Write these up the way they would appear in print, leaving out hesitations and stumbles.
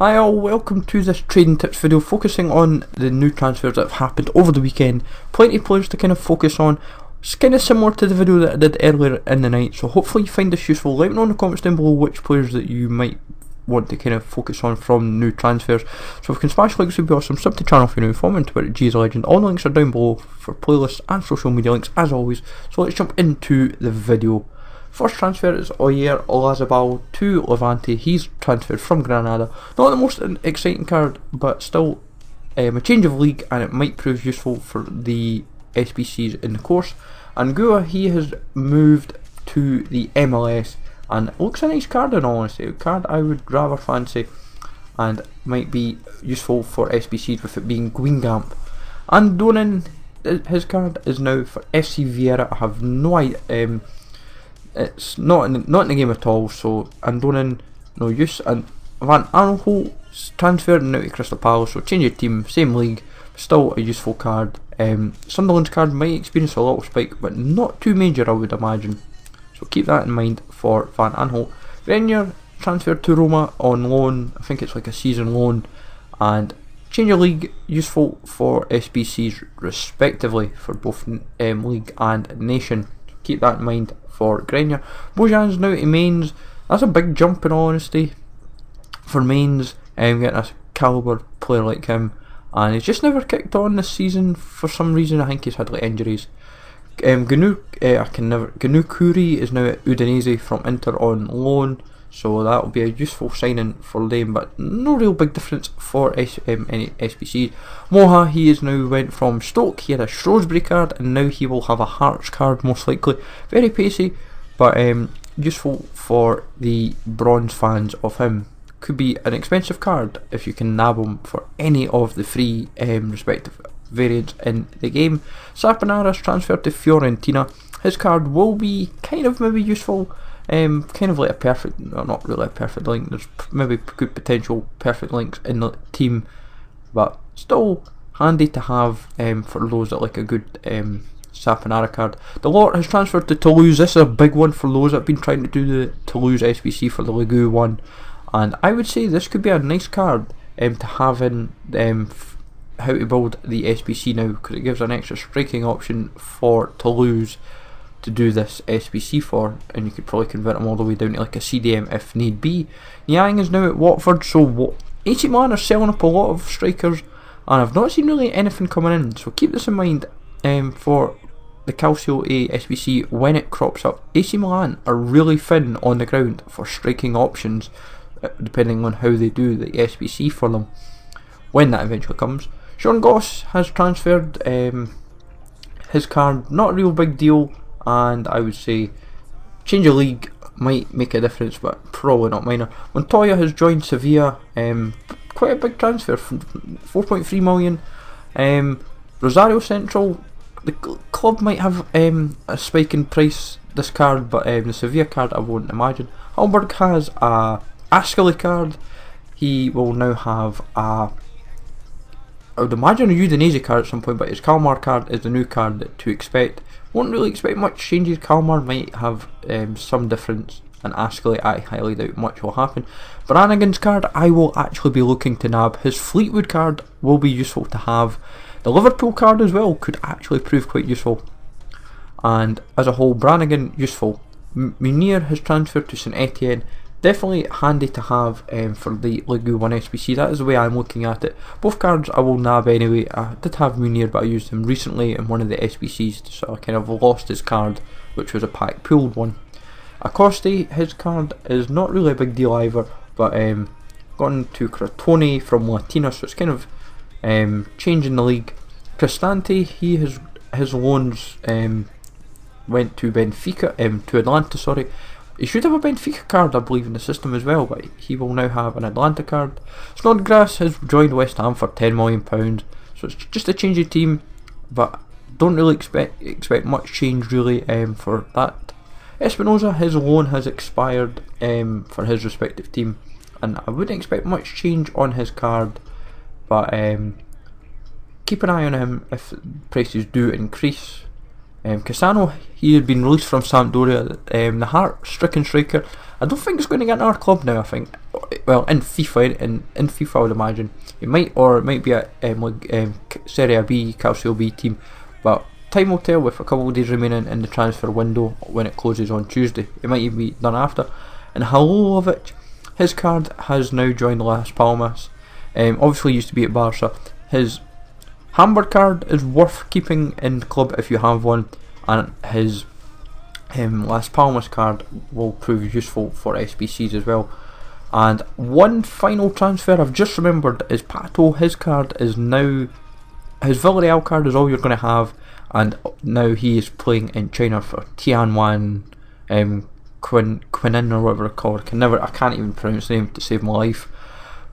Hi all, welcome to this trading tips video focusing on the new transfers that have happened over the weekend. Plenty of players to kind of focus on. It's kind of similar to the video that I did earlier in the night, so hopefully you find this useful. Let me know in the comments down below which players that you might want to kind of focus on from new transfers. So if you can smash likes, would be awesome. Sub to the channel if you're new, follow me on Twitter, G is a Legend. All the links are down below for playlists and social media links as always. So let's jump into the video. First transfer is Oyer Olazabal to Levante. He's transferred from Granada. Not the most exciting card, but still a change of league, and it might prove useful for the SBCs in the course. And Gua, he has moved to the MLS, and it looks a nice card in all honesty. A card I would rather fancy, and might be useful for SBCs with it being Guingamp. And Donan, his card is now for FC Vieira. I have no idea. It's not in the game at all, so Andonin no use. And Van Aanholt's transferred now to Crystal Palace, so change your team, same league, still a useful card. Sunderland's card might experience a little spike, but not too major I would imagine, so keep that in mind for Van Aanholt. Grenier transferred to Roma on loan, I think it's like a season loan, and change your league, useful for SBCs respectively for both league and nation. Keep that in mind for Grenier. Bojan's now to Mainz. That's a big jump in all honesty for Mainz, getting a calibre player like him, and he's just never kicked on this season for some reason. I think he's had like injuries. Ganukuri is now at Udinese from Inter on loan, so that will be a useful signing for them, but no real big difference for any SBCs. Moha, he is now went from Stoke. He had a Shrewsbury card, and now he will have a Hearts card most likely. Very pacey, but useful for the bronze fans of him. Could be an expensive card if you can nab him for any of the three respective variants in the game. Saponara's transferred to Fiorentina. His card will be kind of maybe useful. Kind of like a perfect, no, not really a perfect link. There's maybe good potential perfect links in the team, but still handy to have for those that like a good Saponara card. The Lort has transferred to Toulouse. This is a big one for those that have been trying to do the Toulouse SBC for the Ligue 1, and I would say this could be a nice card to have in how to build the SBC now, because it gives an extra striking option for Toulouse to do this SBC for, and you could probably convert them all the way down to like a CDM if need be. Niang is now at Watford, so AC Milan are selling up a lot of strikers, and I've not seen really anything coming in, so keep this in mind for the Calcio A SBC when it crops up. AC Milan are really thin on the ground for striking options, depending on how they do the SBC for them when that eventually comes. Sean Goss has transferred. His card, not a real big deal, and I would say change of league might make a difference, but probably not minor. Montoya has joined Sevilla, quite a big transfer, 4.3 million. Rosario Central, the club might have a spike in price this card, but the Sevilla card I won't imagine. Halberg has a Ascoli card. He will now have a, I would imagine, a Udinese card at some point, but his Kalmar card is the new card to expect. Won't really expect much changes. Kalmar might have some difference, and Ascoli I highly doubt much will happen. Brannigan's card I will actually be looking to nab. His Fleetwood card will be useful to have. The Liverpool card as well could actually prove quite useful, and as a whole Brannigan useful. Munir has transferred to St Etienne. Definitely handy to have for the Ligue 1 SBC. That is the way I'm looking at it. Both cards I will nab anyway. I did have Munir, but I used him recently in one of the SBCs, so I kind of lost his card, which was a pack pooled one. Acoste, his card is not really a big deal either, but gone to Crotone from Latina, so it's kind of changing the league. Cristante, his loans went to Benfica, to Atlanta, sorry. He should have a Benfica card I believe in the system as well, but he will now have an Atlanta card. Snodgrass has joined West Ham for £10 million, so it's just a change of team, but don't really expect much change really for that. Espinosa, his loan has expired for his respective team, and I wouldn't expect much change on his card, but keep an eye on him if prices do increase. Cassano, he had been released from Sampdoria. The heart-stricken striker, I don't think he's going to get another club now. I think, well, in FIFA, in FIFA, I would imagine it might, or it might be a Serie B, Calcio B team, but time will tell. With a couple of days remaining in the transfer window when it closes on Tuesday, it might even be done after. And Halovic, his card has now joined Las Palmas. Obviously used to be at Barca. His Hamburg card is worth keeping in the club if you have one, and his Las Palmas card will prove useful for SBCs as well. And one final transfer I've just remembered is Pato. His card is now, his Villarreal card is all you're going to have, and now he is playing in China for Tianwan Quinin or whatever it's called. I can't even pronounce the name to save my life.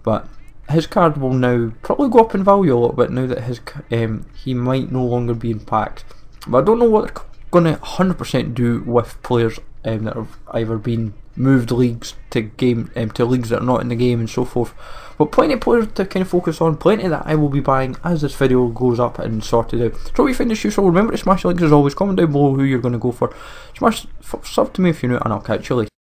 But his card will now probably go up in value a little bit now that he might no longer be in packs. But I don't know what they're going to 100% do with players that have either been moved leagues to leagues that are not in the game and so forth. But plenty of players to kind of focus on, plenty that I will be buying as this video goes up and sorted out. So if you find this useful, remember to smash the links as always, comment down below who you're going to go for, smash sub to me if you're new, and I'll catch you later.